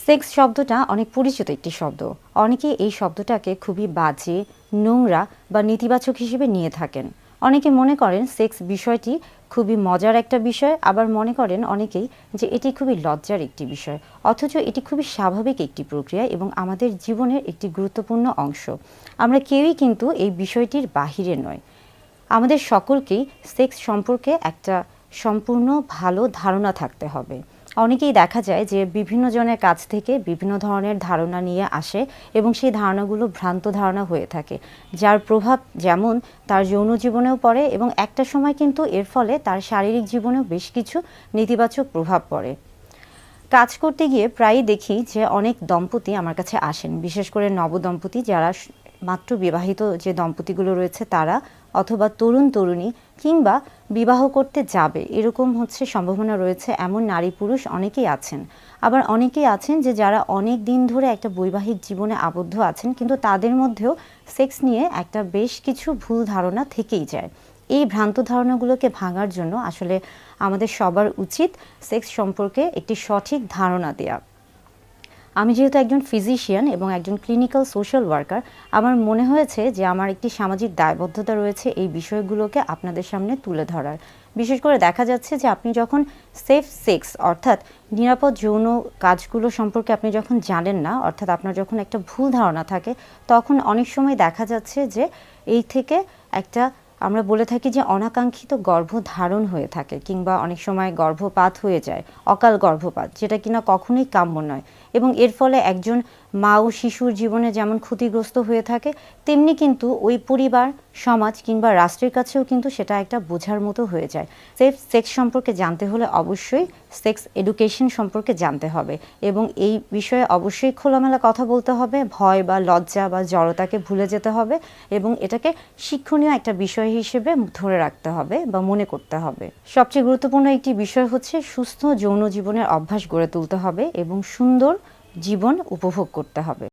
Sex শব্দটা অনেক পরিচিত একটি শব্দ। অনেকে এই শব্দটাকে খুবই বাজে, নোংরা বা নেতিবাচক হিসেবে নিয়ে থাকেন। অনেকে মনে করেন সেক্স বিষয়টি খুবই মজার একটা বিষয়, আবার মনে করেন অনেকেই যে এটি খুবই লজ্জার একটি বিষয়। অথচ এটি খুবই স্বাভাবিক একটি প্রক্রিয়া এবং আমাদের জীবনের একটি গুরুত্বপূর্ণ অংশ। আমরা কেউই কিন্তু এই বিষয়টির বাহিরে নয়। আমাদের সকলকেই সেক্স সম্পর্কে একটা সম্পূর্ণ ভালো ধারণা থাকতে হবে। অনেকেই দেখা যায় যে বিভিন্ন জনের কাছ থেকে বিভিন্ন ধরনের ধারণা নিয়ে আসে এবং সেই ধারণাগুলো ভ্রান্ত ধারণা হয়ে থাকে, যার প্রভাব যেমন তার যৌন জীবনেও পড়ে এবং একটা সময় কিন্তু এর ফলে তার শারীরিক জীবনেও বেশ কিছু নেতিবাচক প্রভাব পড়ে। কাজ করতে গিয়ে প্রায়ই দেখি যে অনেক দম্পতি আমার কাছে আসেন, বিশেষ করে নবদম্পতি যারা মাত্র বিবাহিত যে দম্পতিগুলো রয়েছে তারা, অথবা তরুণ তরুণী কিংবা বিবাহ করতে যাবে এরকম সম্ভাবনা রয়েছে এমন নারী পুরুষ অনেকেই আছেন। আবার অনেকেই আছেন যে যারা অনেক দিন ধরে একটা বৈবাহিক জীবনে আবদ্ধ আছেন, কিন্তু তাদের মধ্যেও সেক্স নিয়ে একটা বেশ কিছু ভুল ধারণা থেকেই যায়। এই ভ্রান্ত ধারণাগুলোকে ভাঙার জন্য আসলে আমাদের সবার উচিত সেক্স সম্পর্কে একটি সঠিক ধারণা দেওয়া। আমি যেহেতু একজন ফিজিশিয়ান এবং একজন ক্লিনিক্যাল সোশ্যাল ওয়ার্কার, আমার মনে হয়েছে যে আমার একটি সামাজিক দায়বদ্ধতা রয়েছে এই বিষয়গুলোকে আপনাদের সামনে তুলে ধরার। বিশেষ করে দেখা যাচ্ছে যে আপনি যখন সেফ সেক্স অর্থাৎ নিরাপদ যৌন কাজগুলো সম্পর্কে আপনি যখন জানেন না, অর্থাৎ আপনার যখন একটা ভুল ধারণা থাকে, তখন অনেক সময় দেখা যাচ্ছে যে এই থেকে একটা আমরা বলে থাকি যে অনাকাঙ্ক্ষিত গর্ভধারণ হয়ে থাকে, কিংবা অনেক সময় গর্ভপাত হয়ে যায়, অকাল গর্ভপাত, যেটা কিনা কখনোই কাম্য নয়। এবং এর ফলে একজন মা ও শিশুর জীবনে যেমন ক্ষতিগ্রস্ত হয়ে থাকে, তেমনি কিন্তু ওই পরিবার, সমাজ কিংবা রাষ্ট্রের কাছেও কিন্তু সেটা একটা বোঝার মতো হয়ে যায়। সেফ সেক্স সম্পর্কে জানতে হলে অবশ্যই সেক্স এডুকেশন সম্পর্কে জানতে হবে এবং এই বিষয়ে অবশ্যই খোলামেলা কথা বলতে হবে। ভয় বা লজ্জা বা জড়তাকে ভুলে যেতে হবে এবং এটাকে শিক্ষণীয় একটা বিষয় হিসেবে ধরে রাখতে হবে বা মনে করতে হবে। সবচেয়ে গুরুত্বপূর্ণ একটি বিষয় হচ্ছে সুস্থ যৌন জীবনের অভ্যাস গড়ে তুলতে হবে এবং সুন্দর জীবন উপভোগ করতে হবে।